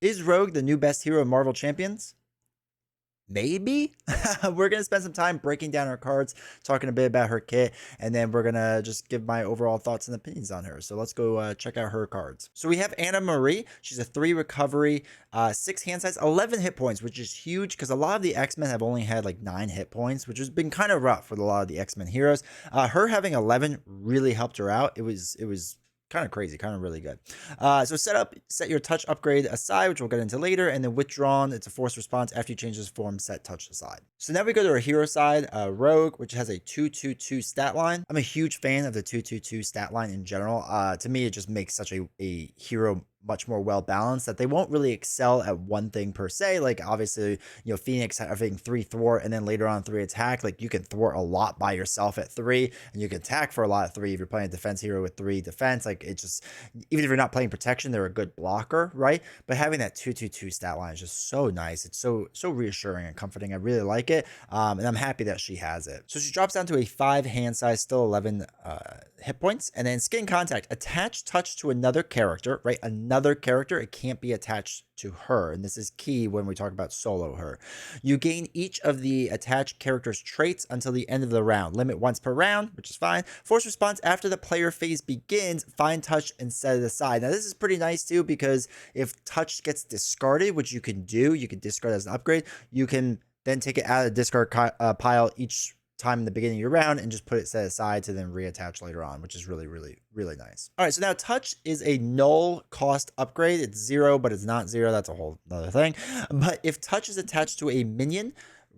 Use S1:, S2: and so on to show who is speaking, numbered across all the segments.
S1: Is Rogue the new best hero of Marvel Champions? Maybe. We're going to spend some time breaking down her cards, talking a bit about her kit, and then we're going to just give my overall thoughts and opinions on her. So let's go check out her cards. So we have Anna Marie. She's a 3 recovery, 6 hand size, 11 hit points, which is huge because a lot of the X-Men have only had like 9 hit points, which has been kind of rough with a lot of the X-Men heroes. Her having 11 really helped her out. It was kind of crazy, kind of really good. So set your touch upgrade aside, which we'll get into later, and then withdrawn. It's a force response after you change this form, set touch aside. So now we go to our hero side, Rogue, which has a 222 stat line. I'm a huge fan of the 222 stat line in general. To me, it just makes such a hero much more well balanced that they won't really excel at one thing per se. Like obviously, Phoenix having 3 thwart and then later on 3 attack. Like you can thwart a lot by yourself at 3, and you can attack for a lot at 3 if you're playing a defense hero with 3 defense. Like it just, even if you're not playing protection, they're a good blocker, right? But having that 222 stat line is just so nice. It's so reassuring and comforting. I really like it, and I'm happy that she has it. So she drops down to a 5 hand size, still 11 hit points, and then skin contact, attach touch to another character, right? Another character, it can't be attached to her, and this is key when we talk about solo her. You gain each of the attached character's traits until the end of the round. Limit once per round, which is fine. Force response after the player phase begins, find touch and set it aside. Now this is pretty nice too, because if touch gets discarded, which you can do, you can discard as an upgrade, you can then take it out of the discard pile each time in the beginning of your round and just put it set aside to then reattach later on, which is really nice. All right, so now touch is a null cost upgrade. It's 0, but it's not 0. That's a whole other thing. But if touch is attached to a minion,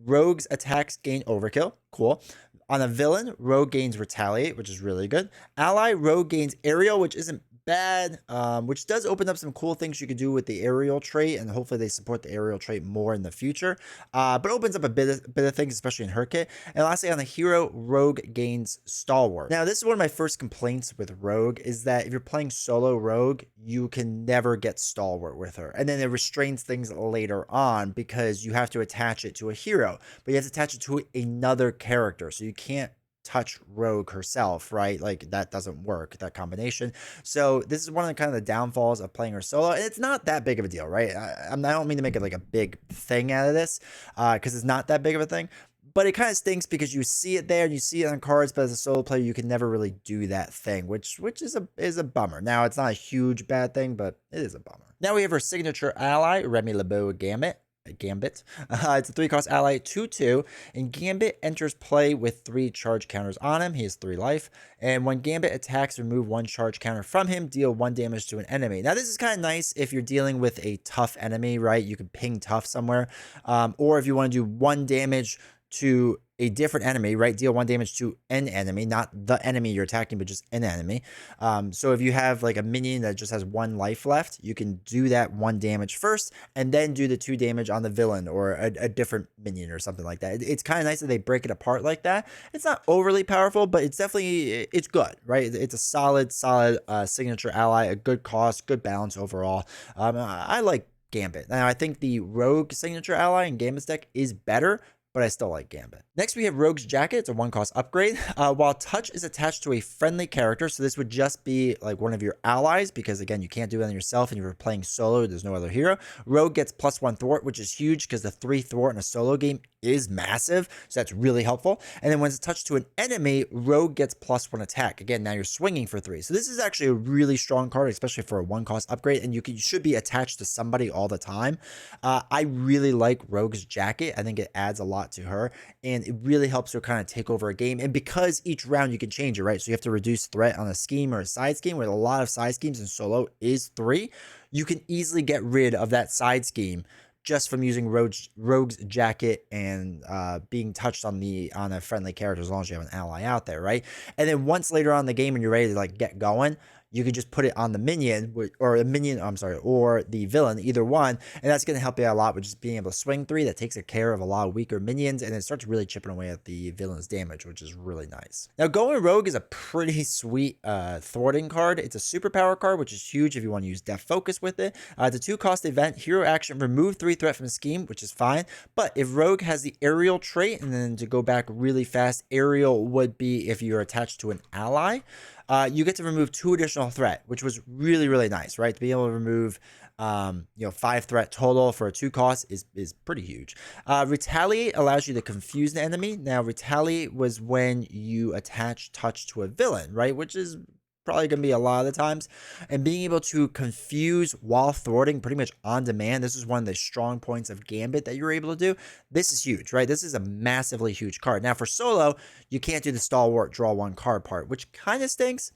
S1: Rogue's attacks gain overkill. Cool. On a villain, Rogue gains retaliate, which is really good. Ally, Rogue gains aerial, which isn't bad, which does open up some cool things you could do with the aerial trait, and hopefully they support the aerial trait more in the future, but opens up a bit of things, especially in her kit. And lastly, on the hero, Rogue gains stalwart. Now this is one of my first complaints with Rogue, is that if you're playing solo Rogue, you can never get stalwart with her, and then it restrains things later on because you have to attach it to a hero, but you have to attach it to another character, so you can't touch Rogue herself, right? Like that doesn't work, that combination. So this is one of the kind of the downfalls of playing her solo, and it's not that big of a deal, right? I don't mean to make it like a big thing out of this, because it's not that big of a thing, but it kind of stinks because you see it there and you see it on cards, but as a solo player, you can never really do that thing, which is a bummer. Now, it's not a huge bad thing, but it is a bummer. Now we have our signature ally, Remy LeBeau Gambit. It's a 3-cost ally, 2/2, and Gambit enters play with 3 charge counters on him. He has 3 life, and when Gambit attacks, remove 1 charge counter from him, deal 1 damage to an enemy. Now this is kind of nice if you're dealing with a tough enemy, right? You can ping tough somewhere, or if you want to do 1 damage to a different enemy, right? Deal 1 damage to an enemy, not the enemy you're attacking, but just an enemy. So if you have like a minion that just has 1 life left, you can do that 1 damage first and then do the 2 damage on the villain or a different minion or something like that. It's kind of nice that they break it apart like that. It's not overly powerful, but it's definitely, it's good, right? It's a solid signature ally, a good cost, good balance overall. I like Gambit. Now I think the Rogue signature ally in Gambit's deck is better, but I still like Gambit. Next, we have Rogue's Jacket. It's a 1-cost upgrade. While touch is attached to a friendly character, so this would just be like one of your allies, because again, you can't do it on yourself, and if you're playing solo, there's no other hero. Rogue gets +1 thwart, which is huge because the 3 thwart in a solo game is massive, so that's really helpful. And then when it's attached to an enemy, Rogue gets +1 attack. Again, now you're swinging for 3. So this is actually a really strong card, especially for a 1-cost upgrade, and you should be attached to somebody all the time. I really like Rogue's Jacket. I think it adds a lot to her, and it really helps her kind of take over a game. And because each round you can change it, right? So you have to reduce threat on a scheme or a side scheme, where a lot of side schemes in solo is 3. You can easily get rid of that side scheme just from using Rogue's Jacket and being touched on a friendly character, as long as you have an ally out there, right? And then once later on in the game when you're ready to like get going, you can just put it on the minion, or the villain, either one, and that's going to help you out a lot with just being able to swing 3. That takes care of a lot of weaker minions, and it starts really chipping away at the villain's damage, which is really nice. Now, going Rogue is a pretty sweet thwarting card. It's a superpower card, which is huge if you want to use Def Focus with it. It's a 2-cost event. Hero action, remove 3 threat from the scheme, which is fine. But if Rogue has the aerial trait, and then to go back really fast, aerial would be if you're attached to an ally. You get to remove 2 additional threat, which was really nice, right? To be able to remove You know, 5 threat total for a 2 cost is pretty huge. Retaliate allows you to confuse the enemy. Now, retaliate was when you attach touch to a villain, right? Which is probably going to be a lot of the times. And being able to confuse while thwarting pretty much on demand. This is one of the strong points of Gambit that you're able to do. This is huge, right? This is a massively huge card. Now, for solo, you can't do the stalwart draw 1 card part, which kind of stinks.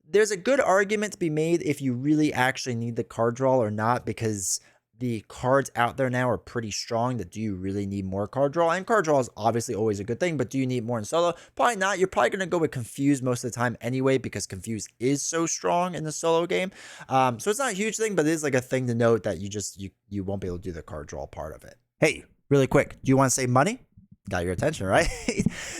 S1: There's a good argument to be made if you really actually need the card draw or not, because the cards out there now are pretty strong. That do you really need more card draw? And card draw is obviously always a good thing, but do you need more in solo? Probably not. You're probably going to go with Confuse most of the time anyway, because Confuse is so strong in the solo game. So it's not a huge thing, but it is like a thing to note that you won't be able to do the card draw part of it. Hey, really quick, do you want to save money? Got your attention, right?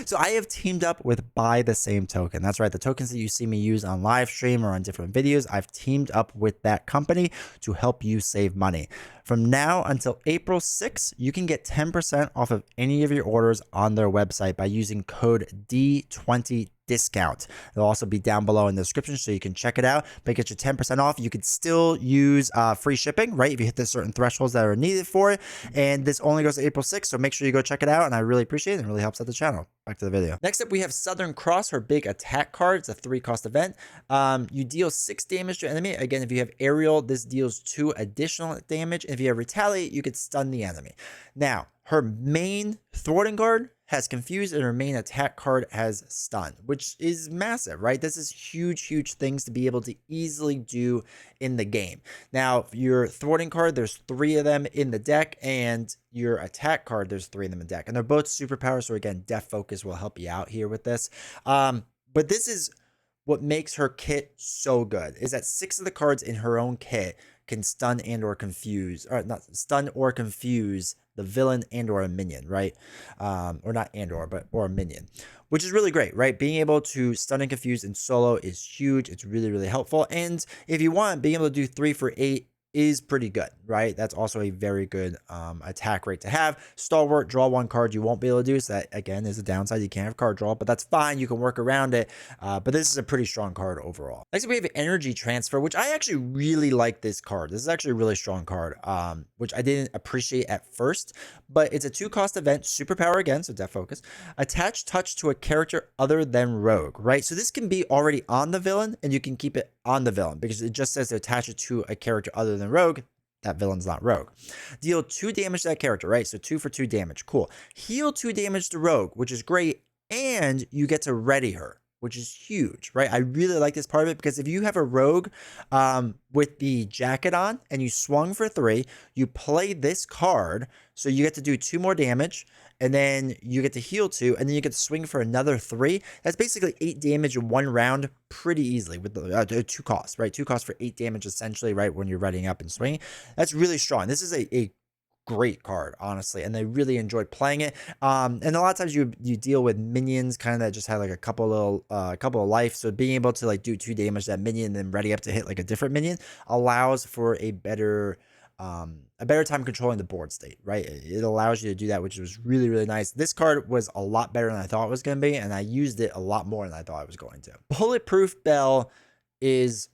S1: So I have teamed up with Buy the Same Token. That's right. The tokens that you see me use on live stream or on different videos, I've teamed up with that company to help you save money. From now until April 6th, you can get 10% off of any of your orders on their website by using code D20 discount. It'll also be down below in the description so you can check it out, but get you 10% off. You could still use free shipping, right? If you hit the certain thresholds that are needed for it. And this only goes to April 6th, so make sure you go check it out. And I really appreciate it. It really helps out the channel. Back to the video. Next up, we have Southern Cross, her big attack card. It's a 3-cost event. You deal 6 damage to enemy. Again, if you have aerial, this deals 2 additional damage. And if you have retaliate, you could stun the enemy. Now, her main thwarting card has confused and her main attack card has stun, which is massive, right? This is huge things to be able to easily do in the game. Now, your thwarting card, there's 3 of them in the deck, and your attack card, there's 3 of them in the deck. And they're both superpowers, so again, Death Focus will help you out here with this. But this is what makes her kit so good, is that 6 of the cards in her own kit can stun and or confuse, or not stun or confuse the villain and or a minion, right? Or not and or a minion, which is really great, right? Being able to stun and confuse in solo is huge. It's really helpful. And if you want, being able to do 3 for 8 is pretty good, right? That's also a very good attack rate to have. Stalwart, draw 1 card you won't be able to do, so that again is a downside. You can't have card draw, but that's fine. You can work around it. But this is a pretty strong card overall. Next we have Energy Transfer, which I actually really like this card. This is actually a really strong card, which I didn't appreciate at first, but it's a 2-cost event, superpower again, so Death Focus. Attach touch to a character other than Rogue, right? So this can be already on the villain, and you can keep it on the villain because it just says to attach it to a character other than Rogue. That villain's not Rogue. Deal 2 damage to that character, right? So 2 for 2 damage. Cool. Heal 2 damage to Rogue, which is great. And you get to ready her, which is huge, right? I really like this part of it because if you have a Rogue with the jacket on and you swung for 3, you play this card. So you get to do 2 more damage, and then you get to heal 2, and then you get to swing for another 3. That's basically 8 damage in 1 round pretty easily with the 2 costs, right? 2 costs for 8 damage essentially, right? When you're readying up and swinging. That's really strong. This is a great card, honestly, and I really enjoyed playing it. And a lot of times you deal with minions kind of that just had like a couple of life, so being able to like do 2 damage to that minion and then ready up to hit like a different minion allows for a better time controlling the board state, right? It allows you to do that, which was really nice. This card was a lot better than I thought it was going to be, and I used it a lot more than I thought I was going to. Bulletproof Bell is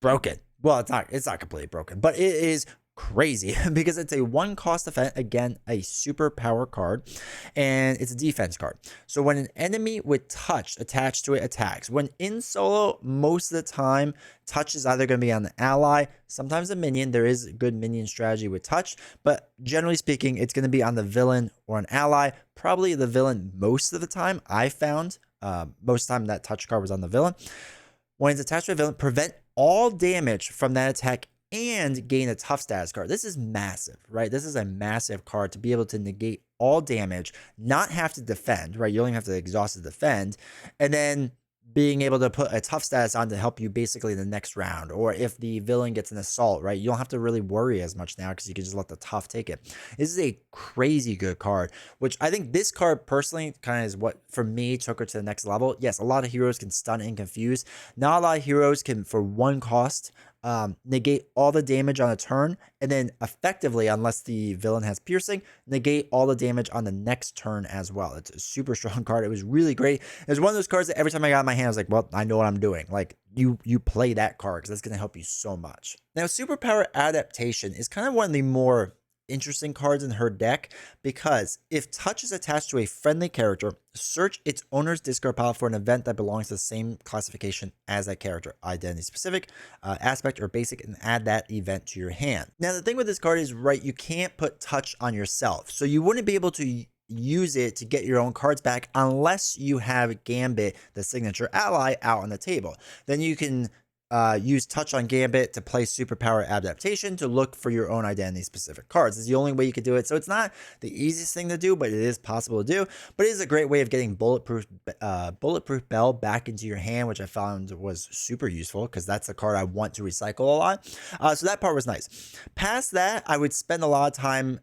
S1: broken. Well, it's not completely broken, but it is crazy because it's a 1-cost event, again a superpower card, and it's a defense card. So when an enemy with touch attached to it attacks, when in solo, most of the time touch is either going to be on the ally, sometimes a minion. There is a good minion strategy with touch, but generally speaking it's going to be on the villain or an ally, probably the villain most of the time. I found most of the time that touch card was on the villain. When it's attached to a villain, prevent all damage from that attack and gain a tough status card. This is massive, right? This is a massive card to be able to negate all damage, not have to defend, right? You only have to exhaust to defend, and then being able to put a tough status on to help you basically in the next round, or if the villain gets an assault, right? You don't have to really worry as much now because you can just let the tough take it. This is a crazy good card, which I think this card personally kind of is what for me took her to the next level. Yes, a lot of heroes can stun and confuse. Not a lot of heroes can, for 1 cost, negate all the damage on a turn, and then effectively, unless the villain has piercing, negate all the damage on the next turn as well. It's a super strong card. It was really great. It was one of those cards that every time I got in my hand, I was like, well, I know what I'm doing. Like, you play that card because that's going to help you so much. Now, Superpower Adaptation is kind of one of the more interesting cards in her deck, because if touch is attached to a friendly character, search its owner's discard pile for an event that belongs to the same classification as that character, identity specific, aspect, or basic, and add that event to your hand. Now, the thing with this card is, right, you can't put touch on yourself, so you wouldn't be able to use it to get your own cards back unless you have Gambit, the signature ally, out on the table. Then you can use touch on Gambit to play Superpower Adaptation to look for your own identity specific cards. It's the only way you could do it. So it's not the easiest thing to do, but it is possible to do. But it is a great way of getting Bulletproof Bell back into your hand, which I found was super useful because that's the card I want to recycle a lot. So that part was nice. Past that, I would spend a lot of time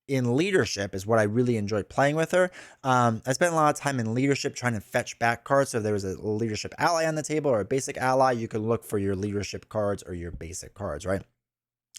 S1: in leadership is what I really enjoyed playing with her. I spent a lot of time in leadership trying to fetch back cards. So if there was a leadership ally on the table or a basic ally, you could look for your leadership cards or your basic cards, right?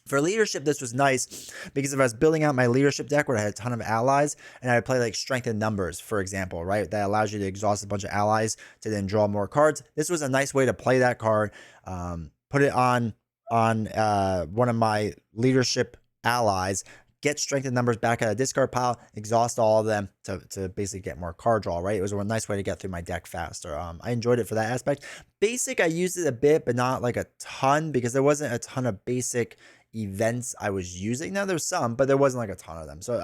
S1: For leadership, this was nice because if I was building out my leadership deck where I had a ton of allies and I would play like strength in numbers, for example, right? That allows you to exhaust a bunch of allies to then draw more cards. This was a nice way to play that card. Put it on one of my leadership allies, get strength in numbers back out of the discard pile, exhaust all of them to basically get more card draw, right? It was a nice way to get through my deck faster. I enjoyed it for that aspect. Basic, I used it a bit, but not like a ton because there wasn't a ton of basic events I was using. Now there's some, but there wasn't like a ton of them. So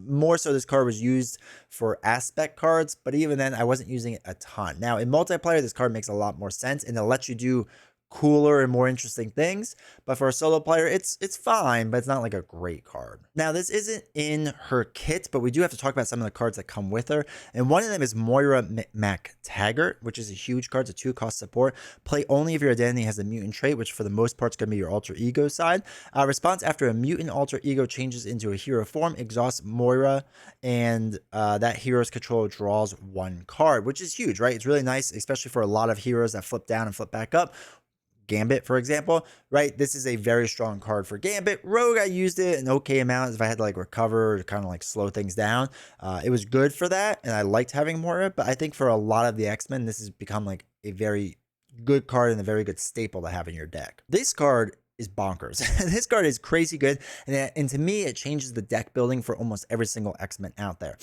S1: more so this card was used for aspect cards, but even then I wasn't using it a ton. Now in multiplayer, this card makes a lot more sense and it lets you do cooler and more interesting things, but for a solo player it's fine, but it's not like a great card. Now this isn't in her kit, but we do have to talk about some of the cards that come with her, and one of them is Moira MacTaggart, which is a huge card. It's a 2-cost support. Play only if your identity has a mutant trait, which for the most part is going to be your alter ego side. Response: after a mutant alter ego changes into a hero form, exhaust Moira, and that hero's controller draws 1 card, which is huge, right? It's really nice, especially for a lot of heroes that flip down and flip back up. Gambit, for example, right? This is a very strong card for Gambit. Rogue, I used it an okay amount if I had to like recover to kind of like slow things down. It was good for that, and I liked having Moira, but I think for a lot of the X-Men, this has become like a very good card and a very good staple to have in your deck. This card is bonkers. This card is crazy good, and to me, it changes the deck building for almost every single X-Men out there.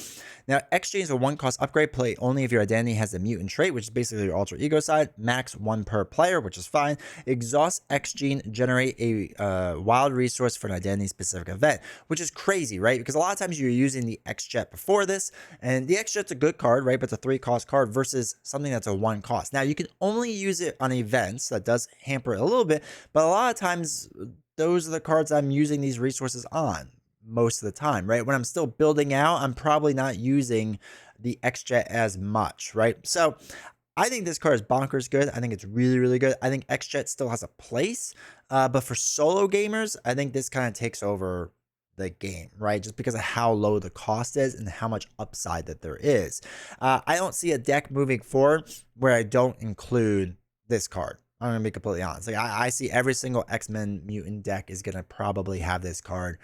S1: Now, X-gene is a 1-cost upgrade. Play only if your identity has a mutant trait, which is basically your alter ego side. Max 1 per player, which is fine. Exhaust X-gene, generate a wild resource for an identity-specific event, which is crazy, right? Because a lot of times you're using the X-jet before this, and the X-jet's a good card, right? But it's a 3-cost card versus something that's a 1-cost. Now, you can only use it on events. That does hamper it a little bit, but a lot of times those are the cards I'm using these resources on most of the time, right? When I'm still building out, I'm probably not using the X-jet as much, right? So I think this card is bonkers good. I think it's really, really good. I think X-jet still has a place, but for solo gamers, I think this kind of takes over the game, right? Just because of how low the cost is and how much upside that there is. I don't see a deck moving forward where I don't include this card. I'm going to be completely honest. Like I see every single X-Men mutant deck is going to probably have this card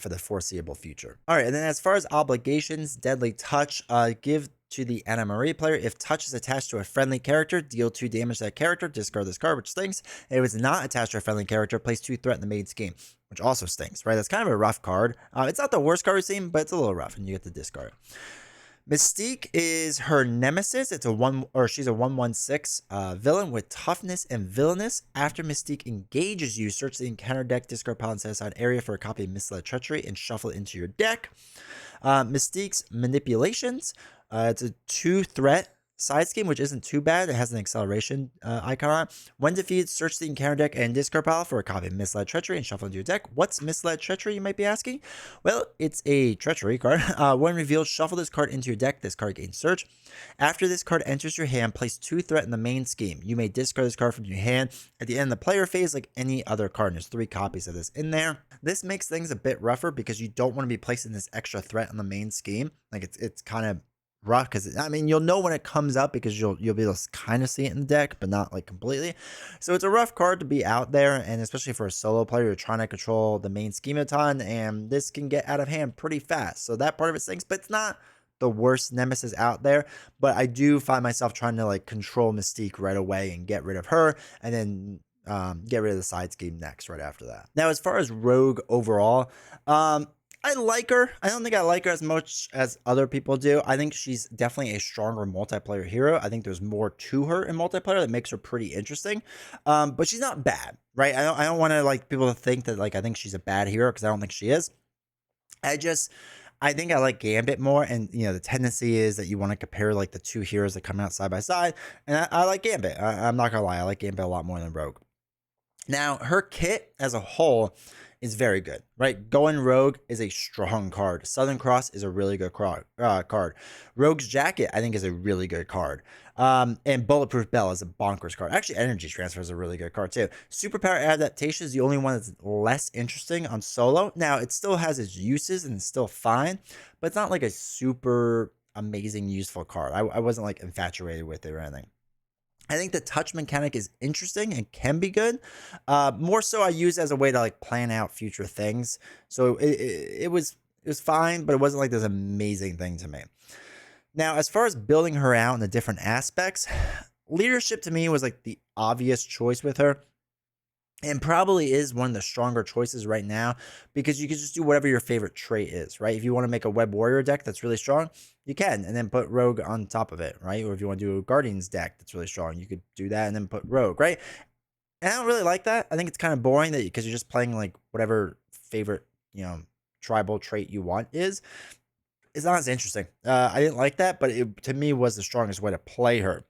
S1: for the foreseeable future. All right, and then as far as obligations, Deadly Touch, give to the Anna Marie player. If touch is attached to a friendly character, deal 2 damage to that character, discard this card, which stinks. If it's not attached to a friendly character, place 2 threat in the main scheme, which also stinks, right? That's kind of a rough card. It's not the worst card we've seen, but it's a little rough, and you get to discard it. Mystique is her nemesis. She's a 1/1/6 villain with toughness and villainous. After Mystique engages you, search the encounter deck, discard pile, and set aside area for a copy of Misled Treachery and shuffle it into your deck. Mystique's manipulations. It's a 2-threat side scheme, which isn't too bad. It has an acceleration icon on it. When defeated, search the encounter deck and discard pile for a copy of Misled Treachery and shuffle into your deck. What's Misled Treachery, you might be asking? Well, it's a treachery card. When revealed, shuffle this card into your deck. This card gains search. After this card enters your hand, place 2 threat in the main scheme. You may discard this card from your hand at the end of the player phase like any other card. And there's 3 copies of this in there. This makes things a bit rougher because you don't want to be placing this extra threat in the main scheme. Like it's kind of rough because I mean you'll know when it comes up because you'll be able to kind of see it in the deck, but not like completely. So it's a rough card to be out there, and especially for a solo player, you're trying to control the main scheme a ton, and this can get out of hand pretty fast. So that part of it stinks, but it's not the worst nemesis out there. But I do find myself trying to like control Mystique right away and get rid of her, and then get rid of the side scheme next right after that. Now, as far as Rogue overall, I like her. I don't think I like her as much as other people do. I think she's definitely a stronger multiplayer hero. I think there's more to her in multiplayer that makes her pretty interesting. But she's not bad, right? I don't want to like people to think that like I think she's a bad hero because I don't think she is. I think I like Gambit more, and you know the tendency is that you want to compare like the two heroes that come out side by side, and I like Gambit. I'm not gonna lie, I like Gambit a lot more than Rogue. Now, her kit as a whole is very good, right? Going Rogue is a strong card. Southern Cross is a really good card. Rogue's Jacket, I think, is a really good card. And Bulletproof Bell is a bonkers card. Actually, Energy Transfer is a really good card, too. Superpower Adaptation is the only one that's less interesting on solo. Now, it still has its uses and it's still fine, but it's not like a super amazing, useful card. I wasn't like infatuated with it or anything. I think the touch mechanic is interesting and can be good. More so, I use it as a way to like plan out future things. So it was fine, but it wasn't like this amazing thing to me. Now, as far as building her out in the different aspects, leadership to me was like the obvious choice with her. And probably is one of the stronger choices right now because you can just do whatever your favorite trait is, right? If you want to make a Web Warrior deck that's really strong, you can, and then put Rogue on top of it, right? Or if you want to do a Guardians deck that's really strong, you could do that and then put Rogue, right? And I don't really like that. I think it's kind of boring that because you're just playing like whatever favorite, tribal trait you want is. It's not as interesting. I didn't like that, but it to me was the strongest way to play her.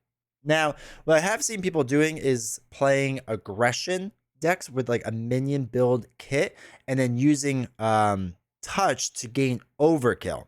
S1: Now, what I have seen people doing is playing aggression decks with like a minion build kit and then using touch to gain overkill.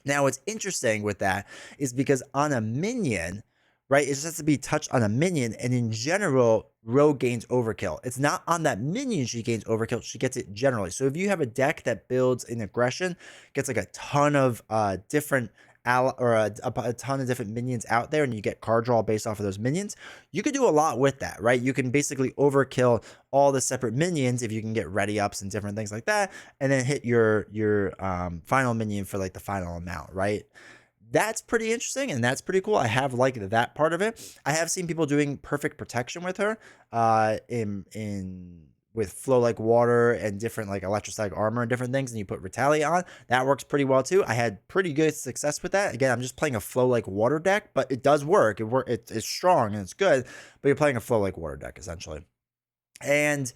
S1: Now, what's interesting with that is because on a minion, right, it just has to be touched on a minion, and in general, Rogue gains overkill. It's not on that minion she gains overkill, she gets it generally. So if you have a deck that builds in aggression, gets like a ton of different a ton of different minions out there, and you get card draw based off of those minions, you could do a lot with that, right? You can basically overkill all the separate minions if you can get ready ups and different things like that, and then hit your final minion for like the final amount, right? That's pretty interesting and that's pretty cool. I have liked that part of it. I have seen people doing perfect protection with her with flow like water and different like electrostatic armor and different things, and you put retaliate on. That works pretty well too. I had pretty good success with that. Again, I'm just playing a flow like water deck, but it does work. It's strong and it's good, but you're playing a flow like water deck essentially. And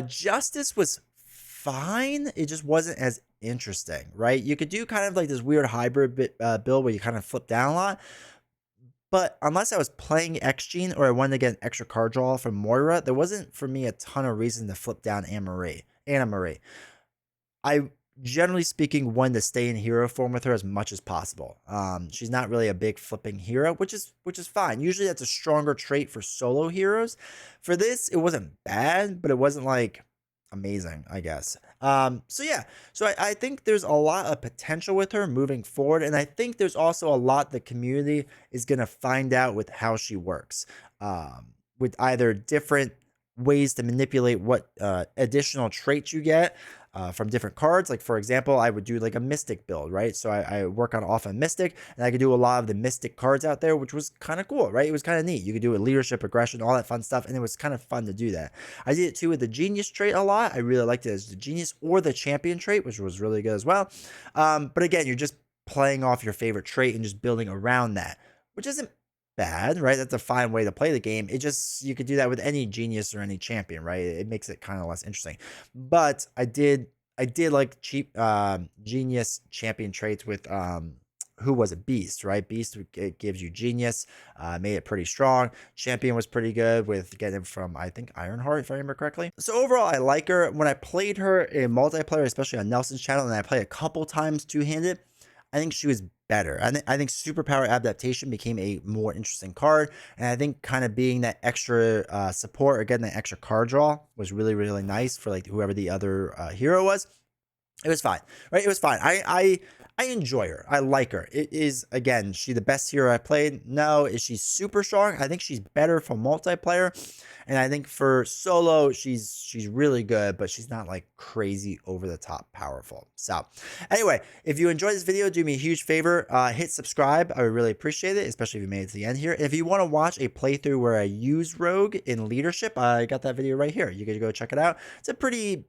S1: Justice was fine. It just wasn't as interesting, right? You could do kind of like this weird hybrid build where you kind of flip down a lot. But unless I was playing X-gene or I wanted to get an extra card draw from Moira, there wasn't for me a ton of reason to flip down Anna Marie. I generally speaking wanted to stay in hero form with her as much as possible. She's not really a big flipping hero, which is fine. Usually that's a stronger trait for solo heroes. For this, it wasn't bad, but it wasn't like amazing, I guess. So I think there's a lot of potential with her moving forward, and I think there's also a lot the community is going to find out with how she works, with either different ways to manipulate what additional traits you get from different cards. Like, for example, I would do like a Mystic build, right? So I work on off a Mystic, and I could do a lot of the Mystic cards out there, which was kind of cool, right? It was kind of neat. You could do a leadership, aggression, all that fun stuff, and it was kind of fun to do that. I did it too with the Genius trait a lot. I really liked it as the Genius or the Champion trait, which was really good as well. But again, you're just playing off your favorite trait and just building around that, which isn't bad, right? That's a fine way to play the game. It just, you could do that with any Genius or any Champion, right? It makes it kind of less interesting. But I did like cheap Genius Champion traits with who was a Beast, right? Beast, it gives you Genius, made it pretty strong. Champion was pretty good with getting it from, I think, Ironheart, if I remember correctly. So overall, I like her. When I played her in multiplayer, especially on Nelson's channel, and I played a couple times two-handed, I think she was better. I think Superpower Adaptation became a more interesting card, and I think kind of being that extra support or getting that extra card draw was really, really nice for like whoever the other hero was. It was fine, right? It was fine. I enjoy her. I like her. It is, again, she the best hero I played? No. Is she super strong? I think she's better for multiplayer, and I think for solo she's really good, but she's not like crazy over the top powerful. So anyway, if you enjoyed this video, do me a huge favor, hit subscribe. I would really appreciate it, especially if you made it to the end here. If you want to watch a playthrough where I use Rogue in leadership, I got that video right here. You can go check it out. It's a pretty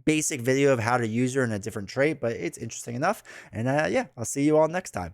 S1: basic video of how to use her in a different trait, but it's interesting enough. And yeah, I'll see you all next time.